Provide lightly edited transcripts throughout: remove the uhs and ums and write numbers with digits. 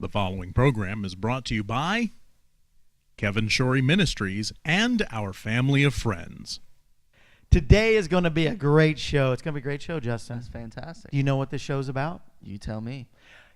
The following program is brought to you by Kevin Shorey Ministries and our family of friends. Today is going to be a great show. It's going to be a great show, Justin. That's fantastic. Do you know what this show's about? You tell me.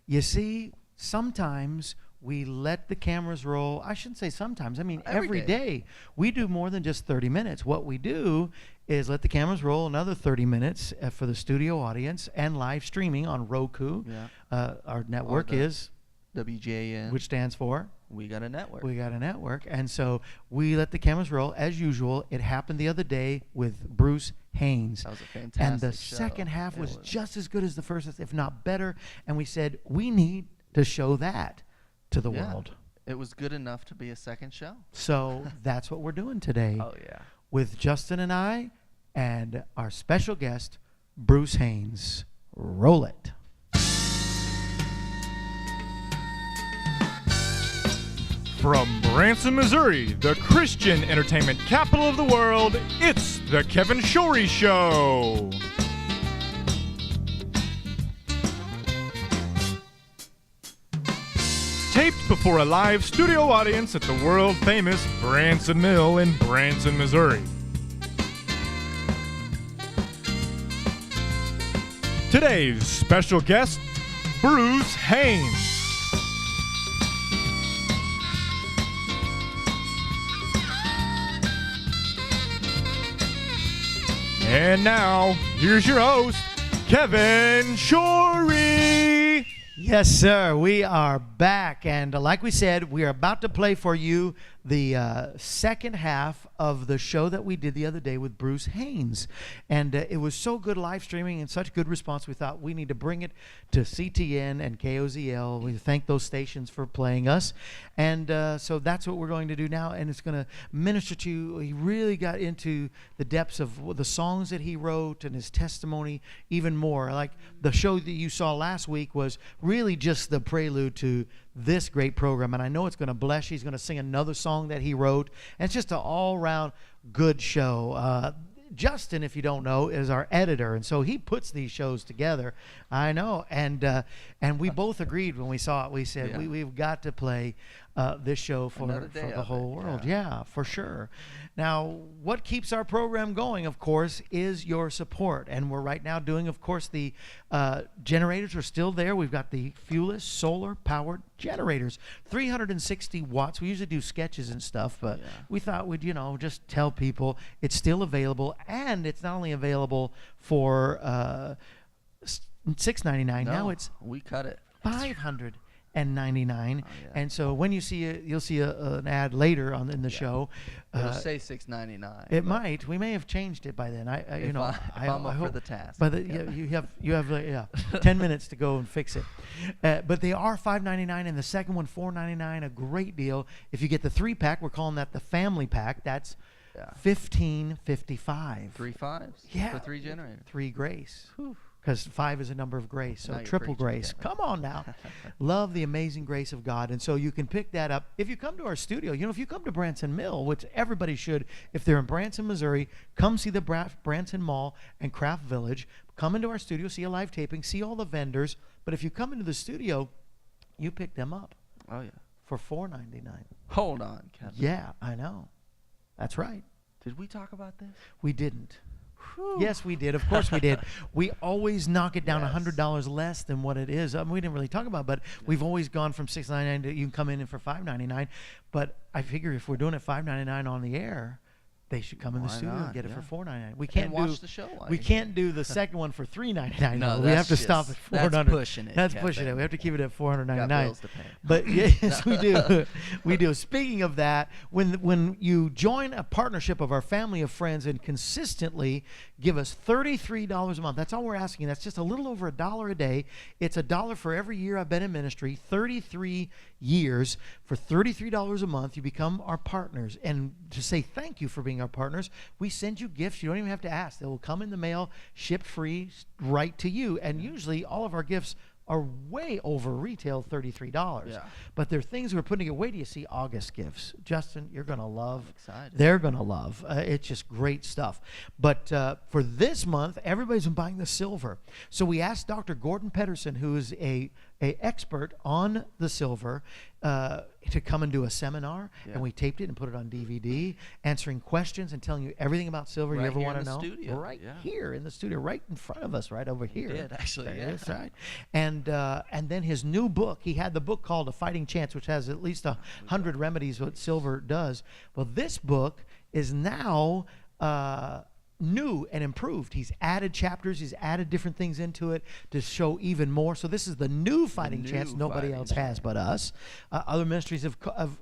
You see, sometimes we let the cameras roll. I shouldn't say sometimes. I mean, every day. We do more than just 30 minutes. What we do is let the cameras roll another 30 minutes for the studio audience and live streaming on Roku. Yeah. Our network is WJN, which stands for? We Got a Network. We Got a Network. And so we let the cameras roll as usual. It happened the other day with Bruce Haynes. That was a fantastic And the show. second half was just as good as the first, if not better. And we said, we need to show that to the world. It was good enough to be a second show. So that's what we're doing today. Oh, yeah. With Justin and I and our special guest, Bruce Haynes. Roll it. From Branson, Missouri, the Christian entertainment capital of the world, it's the Kevin Shorey Show. Taped before a live studio audience at the world-famous Branson Mill in Branson, Missouri. Today's special guest, Bruce Haynes. And now, here's your host, Kevin Shorey. Yes, sir. We are back. And like we said, we are about to play for you the second half of the show that we did the other day with Bruce Haynes. And it was so good live streaming and such good response, we thought we need to bring it to CTN and KOZL. We thank those stations for playing us. And so that's what we're going to do now. And it's going to minister to you. He really got into the depths of the songs that he wrote and his testimony even more. Like the show that you saw last week was really just the prelude to this great program, and I know it's going to bless you. He's going to sing another song that he wrote, and it's just an all-around good show. Justin, if you don't know, is our editor, and so he puts these shows together. I know, and we both agreed when we saw it. We said we've got to play this show for the whole world. Yeah, for sure. Now, what keeps our program going, of course, is your support, and we're right now doing, of course, the generators are still there. We've got the fuelless solar-powered generators, 360 watts. We usually do sketches and stuff, but we thought we'd, just tell people it's still available, and it's not only available for $6.99. Now it's we cut it $599. And so when you see you'll see an ad later in the show. It'll say $6.99. It might. We may have changed it by then. I'm up for the task. But you have 10 minutes to go and fix it. But they are $5.99, and the second one $4.99. A great deal. If you get the 3-pack, we're calling that the family pack. That's $15.55. 3 fives. Yeah. For 3 generators. 3 grace. Whew. Because 5 is a number of grace, so triple grace. Come on now. Love the amazing grace of God. And so you can pick that up. If you come to our studio, if you come to Branson Mill, which everybody should, if they're in Branson, Missouri, come see the Branson Mall and Craft Village. Come into our studio, see a live taping, see all the vendors. But if you come into the studio, you pick them up. Oh, yeah. For $4.99. Hold on, Kevin. Yeah, I know. That's right. Did we talk about this? We didn't. Whew. Yes, we did. Of course we did. We always knock it down $100 less than what it is. We didn't really talk about it, but we've always gone from $6.99 to you can come in for $5.99. But I figure if we're doing it $5.99 on the air, they should come in the studio and get it for $4.99. We can't watch the show. We can't do the second one for $3.99. No, we have to stop at $400. That's pushing it. That's pushing it. We have to keep it at $499. Got bills to pay. But yes, we do. We do. Speaking of that, when you join a partnership of our family of friends and consistently give us $33 a month, that's all we're asking. That's just a little over $1 a day. It's $1 for every year I've been in ministry. 33 years for $33 a month. You become our partners, and to say thank you for being our partners, we send you gifts. You don't even have to ask. They will come in the mail, shipped free, right to you. And usually all of our gifts are way over retail $33. Yeah. But they're things we're putting away. Do you see August gifts? Justin, you're going to love. I'm excited. They're going to love. It's just great stuff. But for this month, everybody's been buying the silver. So we asked Dr. Gordon Pedersen, who is a a expert on the silver to come and do a seminar, and we taped it and put it on DVD, answering questions and telling you everything about silver you ever want to know. Studio. Right here in the studio, right in front of us, right over here. He did, actually. That's right. And then his new book, he had the book called A Fighting Chance, which has at least 100 remedies what silver does. Well, this book is now new and improved. He's added chapters, he's added different things into it to show even more. So this is the new fighting chance nobody else has but us. Other ministries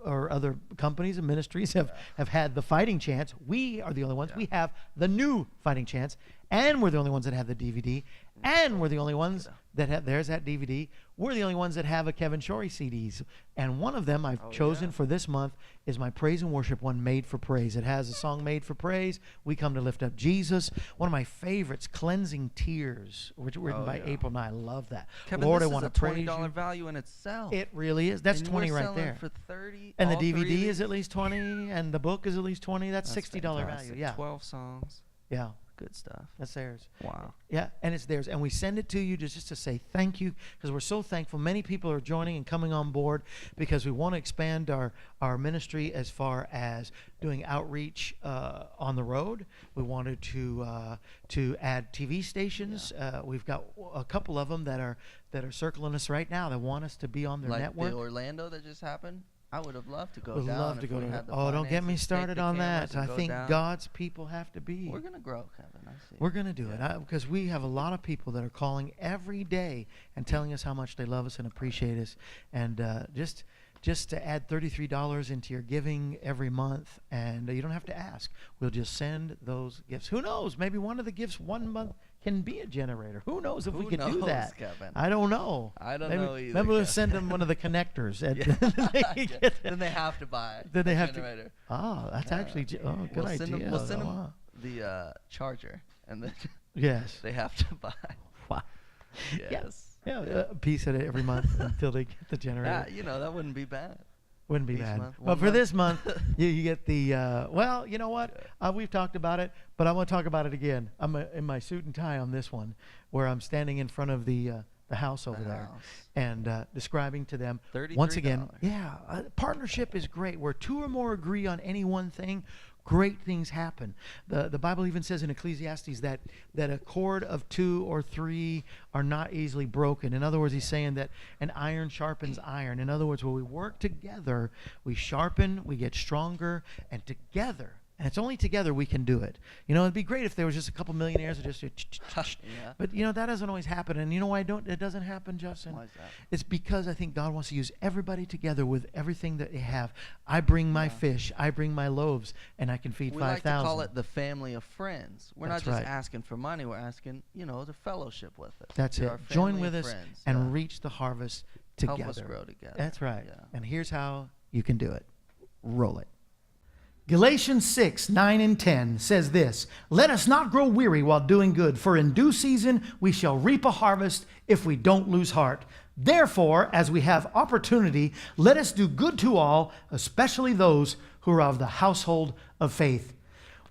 or other companies and ministries have had the fighting chance. We are the only ones. We have the new fighting chance, and we're the only ones that have the DVD, and we're the only ones that have, there's that DVD. We're the only ones that have a Kevin Shorey CDs. And one of them I've chosen for this month is my praise and worship one, Made for Praise. It has a song, Made for Praise. We come to lift up Jesus. One of my favorites, Cleansing Tears, which written by April Nye. I love that. Kevin, Lord, this I want is to a praise $20 you. value in itself. It really is. That's And 20 we're right selling there. for 30. And the all three of DVD is these? at least 20, and the book is at least 20. That's $60 value. fantastic. Yeah. 12 songs. Yeah. Good stuff. That's theirs. Wow. Yeah, and it's theirs. And we send it to you just to say thank you, because we're so thankful. Many people are joining and coming on board because we want to expand our ministry as far as doing outreach on the road. We wanted to add TV stations. We've got a couple of them that are circling us right now that want us to be on their Like network. the Orlando that just happened. I would have loved to go Would down. love to if go we to. had the Oh, don't get me finances, take started the on cameras that. and I go think down. God's people have to be. We're gonna grow, Kevin. I see. We're going to do it because we have a lot of people that are calling every day and telling us how much they love us and appreciate us. And just to add $33 into your giving every month, and you don't have to ask. We'll just send those gifts. Who knows? Maybe one of the gifts one month can be a generator. Who knows if we could do knows, that? Kevin? I don't know. I don't maybe, know either, Maybe we'll Kevin. send them one of the connectors. And Then they have to buy it. Then they a have generator. to. Oh, that's actually good We'll idea. send them, we'll send them Wow. the charger, and then Yes. they have to buy. Wow. Yes. Yeah, a piece of it every month until they get the generator. That wouldn't be bad. Wouldn't be Each bad. month, But one for month. this month, you get the, well, you know what? We've talked about it, but I want to talk about it again. I'm in my suit and tie on this one, where I'm standing in front of the house over there house. and describing to them, once again, $33. Partnership is great. Where two or more agree on any one thing, great things happen. The Bible even says in Ecclesiastes that a cord of 2 or 3 are not easily broken. In other words, he's saying that an iron sharpens iron. In other words, when we work together, we sharpen, we get stronger, and together, and it's only together we can do it. You know, it'd be great if there was just a couple millionaires that just, Yeah. but you know, that doesn't always happen. And you know why it doesn't happen, Justin? Why is that? It's because I think God wants to use everybody together with everything that they have. I bring my fish, I bring my loaves, and I can feed We 5,000. like to call it the family of friends. We're That's not just right. asking for money. We're asking, the fellowship with us. That's Be it. our Join family with of us friends. and reach the harvest together. Help us grow together. That's right. Yeah. And here's how you can do it. Roll it. Galatians 6:9-10 says this, "Let us not grow weary while doing good, for in due season we shall reap a harvest if we don't lose heart. Therefore, as we have opportunity, let us do good to all, especially those who are of the household of faith."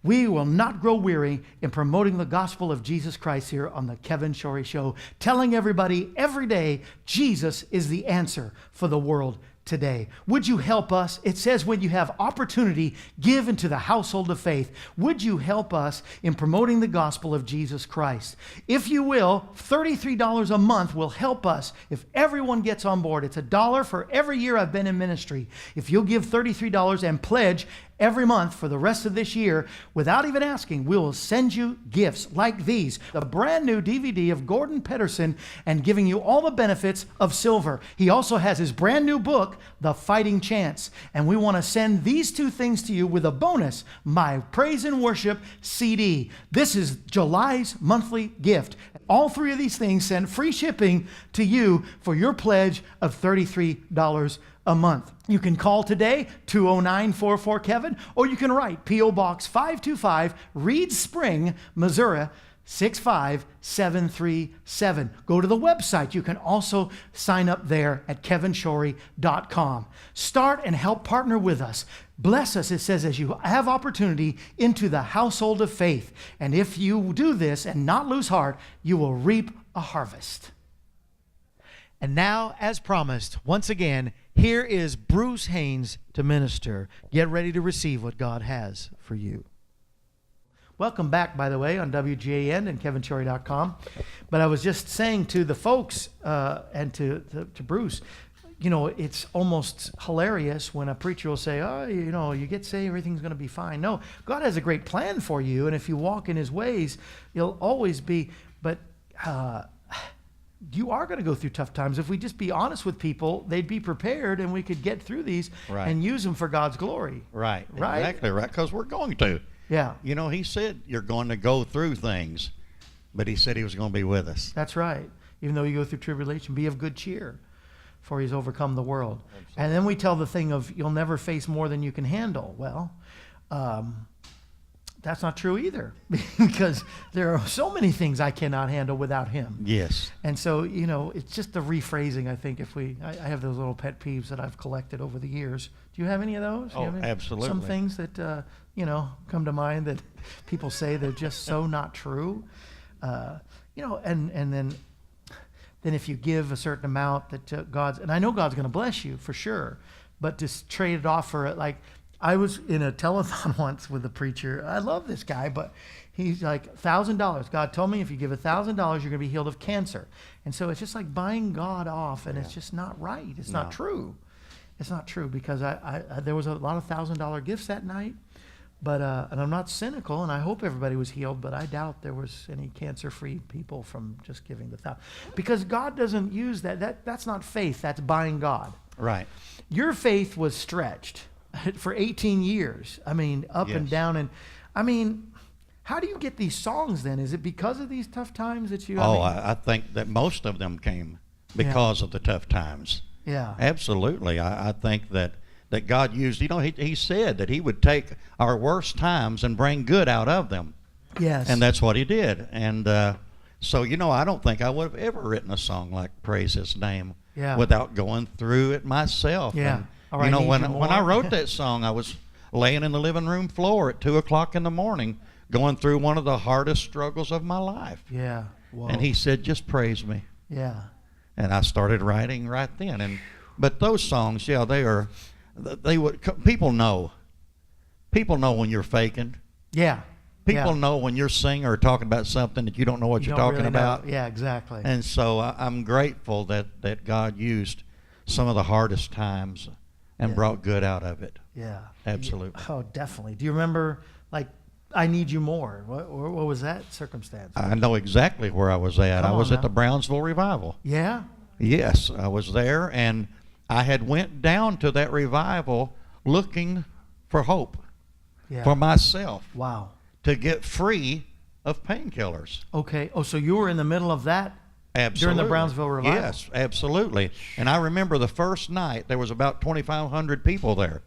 We will not grow weary in promoting the gospel of Jesus Christ here on the Kevin Shorey Show, telling everybody every day Jesus is the answer for the world today. Would you help us? It says when you have opportunity, give into the household of faith. Would you help us in promoting the gospel of Jesus Christ? If you will, $33 a month will help us if everyone gets on board. It's $1 for every year I've been in ministry. If you'll give $33 and pledge every month for the rest of this year, without even asking, we will send you gifts like these. The brand new DVD of Gordon Pedersen and giving you all the benefits of silver. He also has his brand new book, The Fighting Chance. And we want to send these two things to you with a bonus, my Praise and Worship CD. This is July's monthly gift. All three of these things send free shipping to you for your pledge of $33 a month. You can call today, 209-44-KEVIN, or you can write P.O. Box 525, Reed Spring, Missouri, 65737. Go to the website. You can also sign up there at kevinshorey.com. Start and help partner with us. Bless us, it says, as you have opportunity into the household of faith. And if you do this and not lose heart, you will reap a harvest. And now, as promised, once again, here is Bruce Haynes to minister. Get ready to receive what God has for you. Welcome back, by the way, on WGAN and KevinShorey.com. But I was just saying to the folks and to Bruce, you know, it's almost hilarious when a preacher will say, oh, you know, you get saved, everything's going to be fine. No, God has a great plan for you, and if you walk in his ways, you'll always be. But you are going to go through tough times. If we just be honest with people, they'd be prepared, and we could get through these and use them for God's glory. Right. Exactly right, because we're going to. Yeah. You know, he said you're going to go through things, but he said he was going to be with us. That's right. Even though you go through tribulation, be of good cheer, for he's overcome the world. Absolutely. And then we tell the thing of you'll never face more than you can handle. Well, that's not true either, because there are so many things I cannot handle without him. Yes. And so, you know, it's just the rephrasing, I think, I have those little pet peeves that I've collected over the years. Do you have any of those? Oh, absolutely. Some things that, you know, come to mind that people say they're just so not true. You know, and then if you give a certain amount that God's, and I know God's going to bless you for sure, but just trade it off for it. Like, I was in a telethon once with a preacher. I love this guy, but he's like, $1,000. God told me if you give $1,000, you're going to be healed of cancer. And so it's just like buying God off, and it's just not right. It's not true. It's not true, because I there was a lot of $1,000 gifts that night, but and I'm not cynical, and I hope everybody was healed, but I doubt there was any cancer-free people from just giving the $1,000, because God doesn't use that. That's not faith. That's buying God. Right. Your faith was stretched for 18 years. I mean, up and down, and I mean, how do you get these songs then? Is it because of these tough times that you? I think that most of them came because of the tough times. Yeah. Absolutely. I think that God used, you know, he said that he would take our worst times and bring good out of them. Yes. And that's what he did. And so, you know, I don't think I would have ever written a song like Praise His Name without going through it myself. Yeah. And, you know, when I wrote that song, I was laying in the living room floor at 2 o'clock in the morning going through one of the hardest struggles of my life. Yeah. Whoa. And he said, just praise me. Yeah. And I started writing right then. But those songs, they would. People know when you're faking. Yeah. People know when you're singing or talking about something that you don't know what you're talking about. Yeah, exactly. And so I'm grateful that God used some of the hardest times and brought good out of it. Yeah. Absolutely. Oh, definitely. Do you remember, like, I Need You More? What was that circumstance? I know exactly where I was at. I was at the Brownsville Revival. Yeah? Yes, I was there, and I had went down to that revival looking for hope for myself. Wow. To get free of painkillers. Okay. Oh, so you were in the middle of that during the Brownsville Revival? Yes, absolutely. And I remember the first night, there was about 2,500 people there.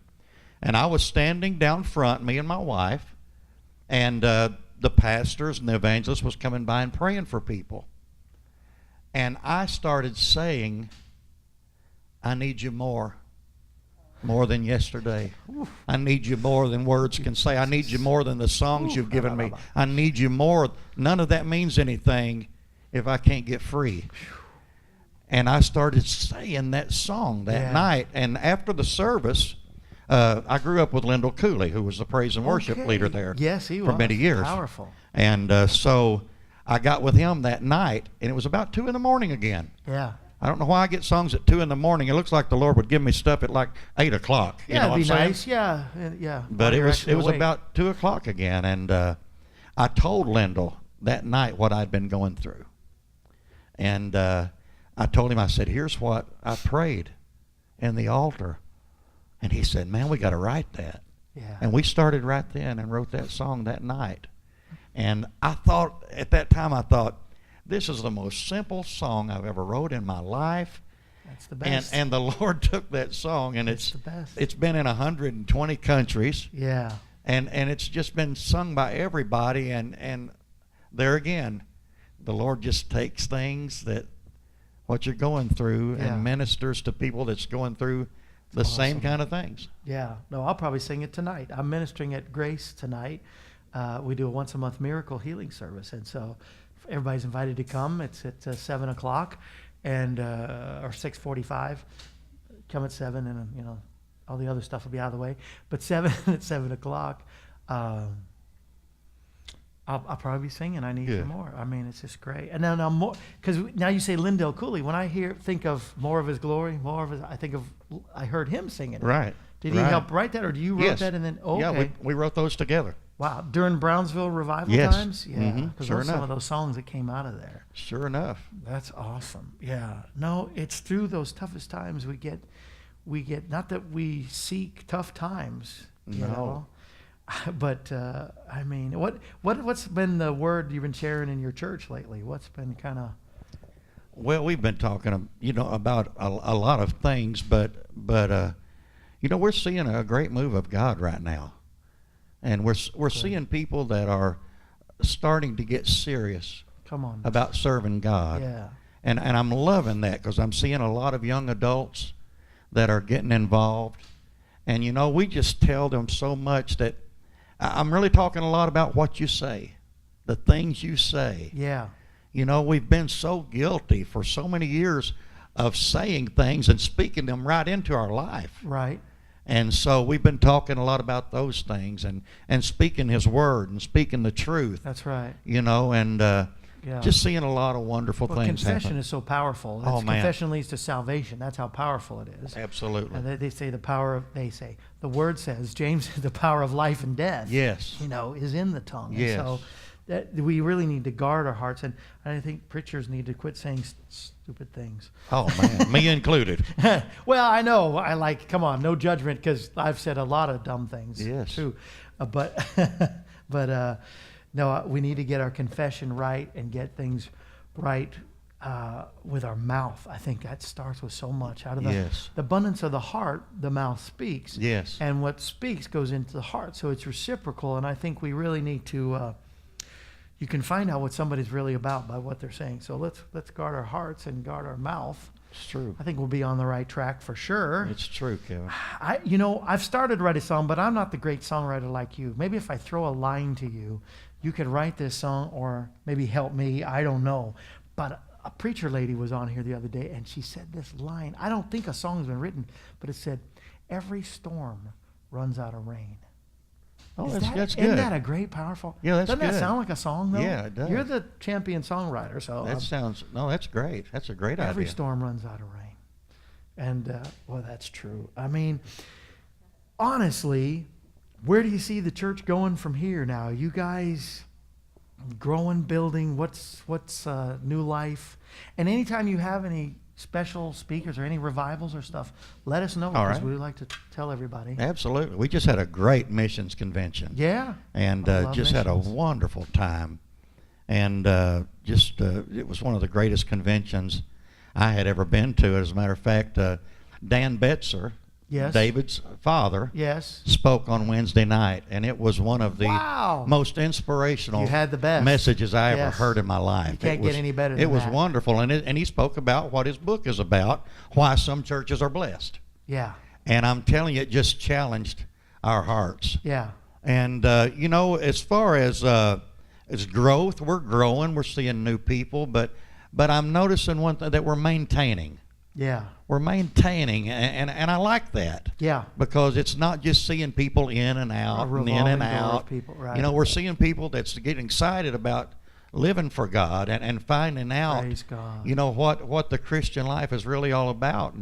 And I was standing down front, me and my wife, and the pastors and the evangelists was coming by and praying for people. And I started saying, I need you more than yesterday. I need you more than words can say. I need you more than the songs you've given me. I need you more. None of that means anything if I can't get free. And I started saying that song that night. And after the service, I grew up with Lyndall Cooley, who was the praise and worship leader there. Yes, he was. For many years. Powerful. And so I got with him that night, and it was about 2 in the morning again. Yeah. I don't know why I get songs at 2 in the morning. It looks like the Lord would give me stuff at like 8 o'clock. You know it'd be what I'm nice. saying? Yeah. But it was about 2 o'clock again, and I told Lyndall that night what I'd been going through. And I told him, I said, here's what I prayed in the altar. And he said, man, we got to write that. Yeah. And we started right then and wrote that song that night. And I thought, at that time, this is the most simple song I've ever wrote in my life. That's the best. And the Lord took that song, and it's the best. It's been in 120 countries. Yeah. And it's just been sung by everybody. And there again, the Lord just takes things that what you're going through and ministers to people that's going through the same kind of things. Yeah. No, I'll probably sing it tonight. I'm ministering at Grace tonight. We do a once-a-month miracle healing service, and so everybody's invited to come. It's at 7 o'clock, and or 6:45. Come at 7, and all the other stuff will be out of the way. But 7 at 7 o'clock, I'll probably be singing "I Need You Good. More." I mean, it's just great. And now more, because now you say Lindell Cooley. When I think of "More of His Glory," I heard him singing it. Right. Did he right. help write that, or do you wrote Yes. that and then? Oh, Yeah, okay. we wrote those together. Wow. During Brownsville revival Yes. times? Yeah. Mhm. Because Sure those some enough. of those songs that came out of there. Sure enough. That's awesome. Yeah. No, it's through those toughest times we get not that we seek tough times, you No. know. But I mean, what's been the word you've been sharing in your church lately? What's been kind of Well, we've been talking, about a lot of things, but we're seeing a great move of God right now, and we're seeing people that are starting to get serious come on about serving God, Yeah. and I'm loving that because I'm seeing a lot of young adults that are getting involved, and we just tell them so much that I'm really talking a lot about what you say, the things you say. Yeah. We've been so guilty for so many years of saying things and speaking them right into our life. Right. And so we've been talking a lot about those things and speaking His Word and speaking the truth. That's right. And Yeah. just seeing a lot of wonderful Well, things confession happen. is so powerful. Oh, man. Confession leads to salvation. That's how powerful it is. Absolutely. And they say the word says, James, the power of life and death. Yes. Is in the tongue. And Yes. so that we really need to guard our hearts, and I think preachers need to quit saying stupid things. Oh, man. Me included. Well, I know. Come on, no judgment, because I've said a lot of dumb things. Yes. Too. But no, we need to get our confession right and get things right with our mouth. I think that starts with so much. Out of the abundance of the heart, the mouth speaks. Yes. And what speaks goes into the heart. So it's reciprocal. And I think we really need to, you can find out what somebody's really about by what they're saying. So let's guard our hearts and guard our mouth. It's true. I think we'll be on the right track for sure. It's true, Kevin. I've started to write a song, but I'm not the great songwriter like you. Maybe if I throw a line to you, you could write this song or maybe help me. I don't know. But a preacher lady was on here the other day, and she said this line. I don't think a song's been written, but it said, "Every storm runs out of rain." Oh, Is that's good. Isn't that a great, powerful? Yeah, that's Doesn't that good. sound like a song, though? Yeah, it does. You're the champion songwriter, so That's great. That's a great every idea. storm runs out of rain. And, well, that's true. I mean, honestly, where do you see the church going from here now? You guys growing, building, what's new life? And anytime you have any special speakers or any revivals or stuff, let us know, All because right. we would like to tell everybody. Absolutely. We just had a great missions convention. Yeah. And I love just had a missions. wonderful time. And it was one of the greatest conventions I had ever been to. As a matter of fact, Dan Betzer, Yes. David's father, Yes. spoke on Wednesday night, and it was one of the Wow. most inspirational You had the best. messages I ever Yes. heard in my life. You can't It was, get any better It than was that. wonderful, and he spoke about what his book is about, why some churches are blessed. Yeah. And I'm telling you, it just challenged our hearts. Yeah. And as far as growth, we're growing. We're seeing new people, but I'm noticing one thing, that we're maintaining. Yeah. We're maintaining, and I like that. Yeah. Because it's not just seeing people in and out, and in revolving and door of out. people, right. We're seeing people that's getting excited about living for God and finding out, Praise God. what the Christian life is really all about.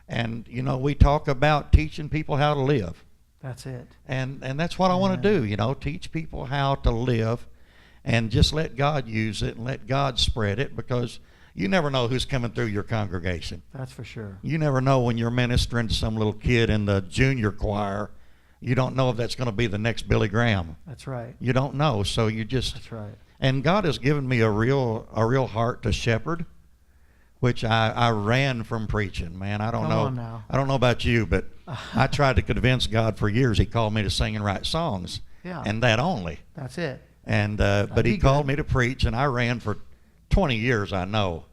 And we talk about teaching people how to live. That's it. And that's what I want to do, teach people how to live and just let God use it and let God spread it, because you never know who's coming through your congregation. That's for sure. You never know when you're ministering to some little kid in the junior choir. You don't know if that's going to be the next Billy Graham. That's right. You don't know, so you just... That's right. And God has given me a real heart to shepherd, which I ran from preaching, man. I don't Come know. on now. I don't know about you, but I tried to convince God for years. He called me to sing and write songs, Yeah. and that only. That's it. And but He be called good. me to preach, and I ran for 20 years, I know,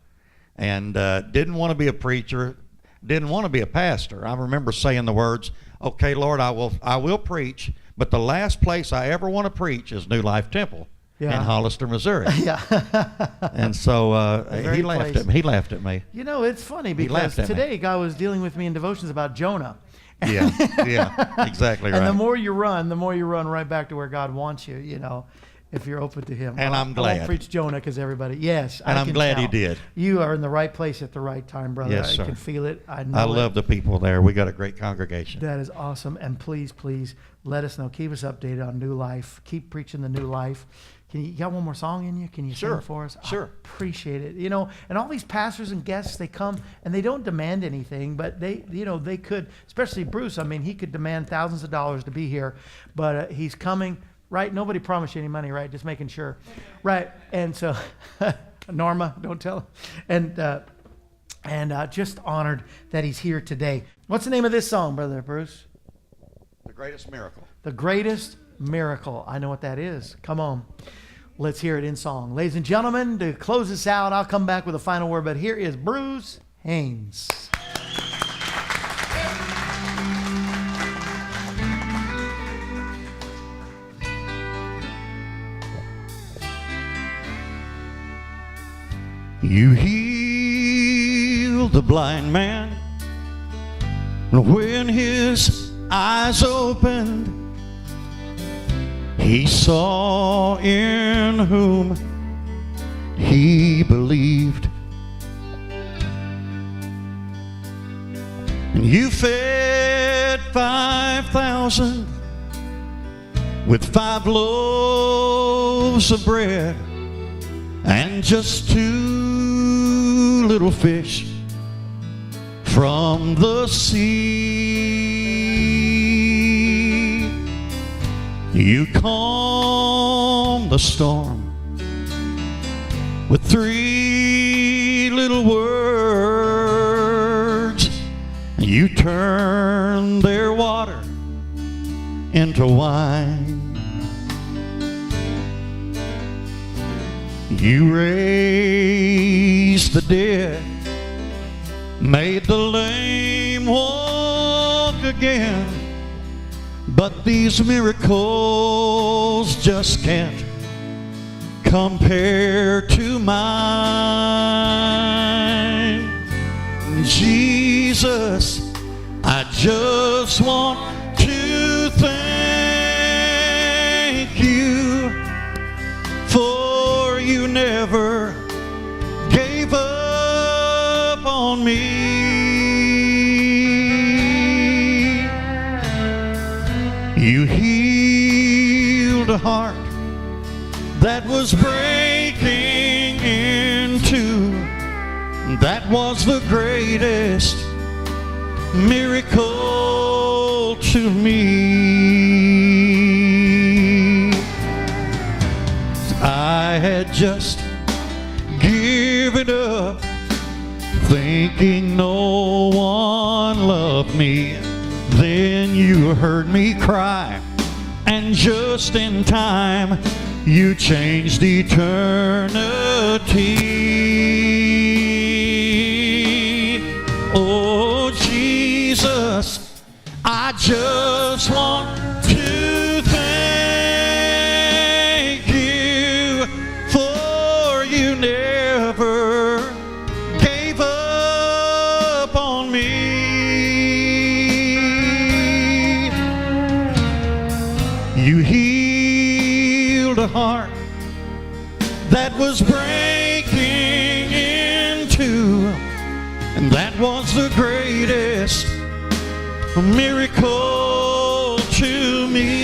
and didn't want to be a preacher, didn't want to be a pastor. I remember saying the words, "Okay, Lord, I will preach, but the last place I ever want to preach is New Life Temple." Yeah. in Hollister, Missouri. Yeah. And so very he laughed place. at me. He laughed at me. You know, it's funny He because laughed at me. today God was dealing with me in devotions about Jonah. Yeah, yeah, exactly right. And the more you run right back to where God wants you, you know, if you're open to Him. And I'm I glad. won't preach Jonah because everybody, yes. And I I'm can glad he tell. did. You are in the right place at the right time, brother. Yes, I sir. can feel it. I know I it. love the people there. We got a great congregation. That is awesome. And please, please let us know. Keep us updated on New Life. Keep preaching the new life. You got one more song in you? Can you Sure, sing for us? sure. I appreciate it. You know, and all these pastors and guests, they come and they don't demand anything, but they, you know, they could, especially Bruce. I mean, he could demand thousands of dollars to be here, but he's coming, right? Nobody promised you any money, right? Just making sure, right? And so, Norma, don't tell him. And just honored that he's here today. What's the name of this song, Brother Bruce? The greatest miracle. The greatest miracle. I know what that is. Come on. Let's hear it in song. Ladies and gentlemen, to close this out, I'll come back with a final word, but here is Bruce Haynes. You healed the blind man when his eyes opened. He saw in whom he believed. And you fed 5,000 with 5 loaves of bread and just 2 little fish from the sea. You calmed the storm with 3 little words. You turned their water into wine. You raised the dead, made the lame walk again. But these miracles just can't compare to mine. Jesus, I just want to thank you, for you never gave up on me. You healed a heart that was breaking in two. That was the greatest miracle to me. I had just given up, thinking no one loved me. Then you heard me cry, and just in time, you changed eternity. Oh, Jesus, I just want to thank you, for you never gave up on me. You healed a heart that was breaking in two, and that was the greatest miracle to me.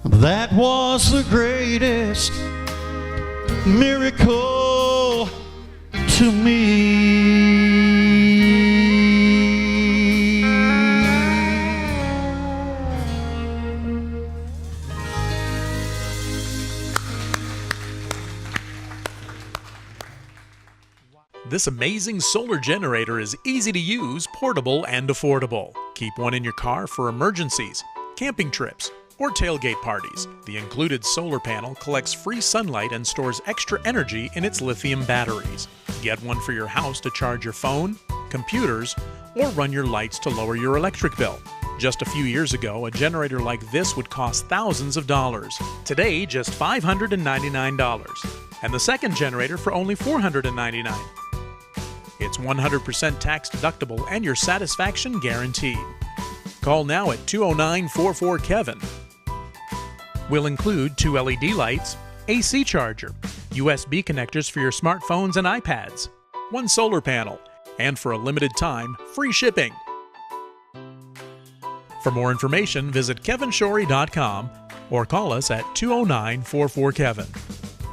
That was the greatest miracle to me. This amazing solar generator is easy to use, portable, and affordable. Keep one in your car for emergencies, camping trips, or tailgate parties. The included solar panel collects free sunlight and stores extra energy in its lithium batteries. Get one for your house to charge your phone, computers, or run your lights to lower your electric bill. Just a few years ago, a generator like this would cost thousands of dollars. Today, just $599. And the second generator for only $499. It's 100% tax deductible and your satisfaction guaranteed. Call now at 209-44-KEVIN. We'll include 2 LED lights, AC charger, USB connectors for your smartphones and iPads, 1 solar panel, and for a limited time, free shipping. For more information, visit kevinshorey.com or call us at 209-44-KEVIN.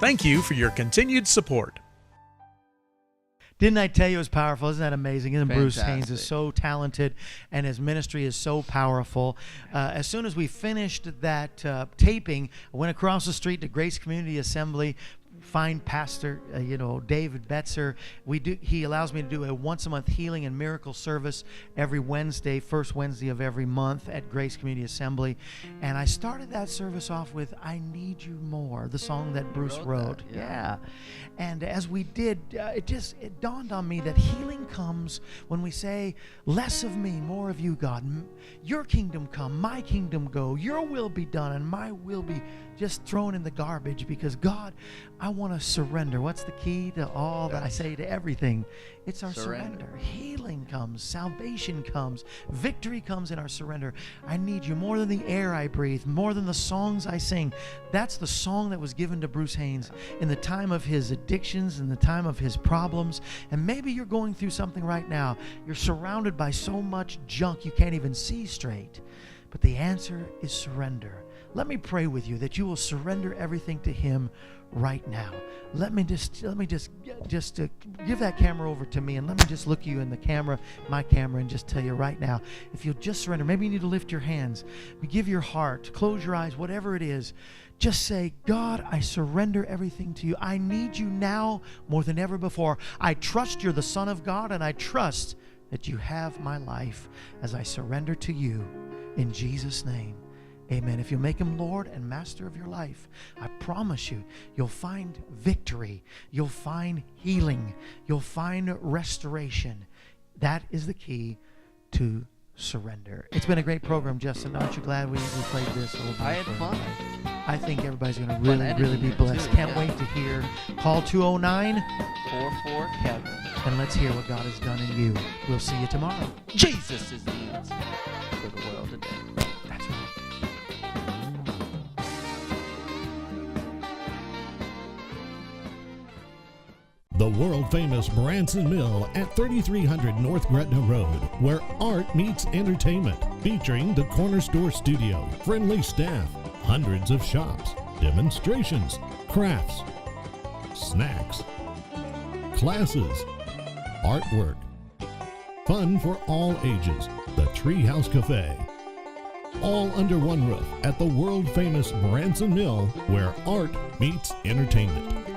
Thank you for your continued support. Didn't I tell you it was powerful? Isn't that amazing? And Bruce Fantastic. Haynes is so talented, and his ministry is so powerful. As soon as we finished that taping, I went across the street to Grace Community Assembly. Fine pastor, David Betzer. He allows me to do a once-a-month healing and miracle service every Wednesday, first Wednesday of every month at Grace Community Assembly. And I started that service off with "I Need You More," the song that Bruce wrote. That, yeah. And as we did, it dawned on me that healing comes when we say, "Less of me, more of you, God. Your kingdom come, my kingdom go. Your will be done, and my will be just thrown in the garbage, because God, I want to surrender." What's the key to all that I say to everything? It's our surrender. Healing comes, salvation comes, victory comes in our surrender. I need you more than the air I breathe, more than the songs I sing. That's the song that was given to Bruce Haynes in the time of his addictions, in the time of his problems. And maybe you're going through something right now. You're surrounded by so much junk you can't even see straight. But the answer is surrender. Let me pray with you that you will surrender everything to Him right now. Let me just give that camera over to me, and let me just look you in the camera, my camera, and just tell you right now, if you'll just surrender. Maybe you need to lift your hands, give your heart, close your eyes, whatever it is. Just say, "God, I surrender everything to you. I need you now more than ever before. I trust you're the Son of God, and I trust that you have my life as I surrender to you in Jesus' name. Amen." If you make Him Lord and Master of your life, I promise you, you'll find victory. You'll find healing. You'll find restoration. That is the key to surrender. It's been a great program, Justin. Aren't you glad we played this a little bit? I had fun. I think everybody's going to Fun really be editing blessed. too, Can't yeah. wait to hear. Call 209, 44-KEVIN. and let's hear what God has done in you. We'll see you tomorrow. Jesus is the answer for the world today. That's right. The world-famous Branson Mill at 3300 North Gretna Road, where art meets entertainment, featuring the Corner Store Studio, friendly staff, hundreds of shops, demonstrations, crafts, snacks, classes, artwork, fun for all ages, the Treehouse Cafe. All under one roof at the world-famous Branson Mill, where art meets entertainment.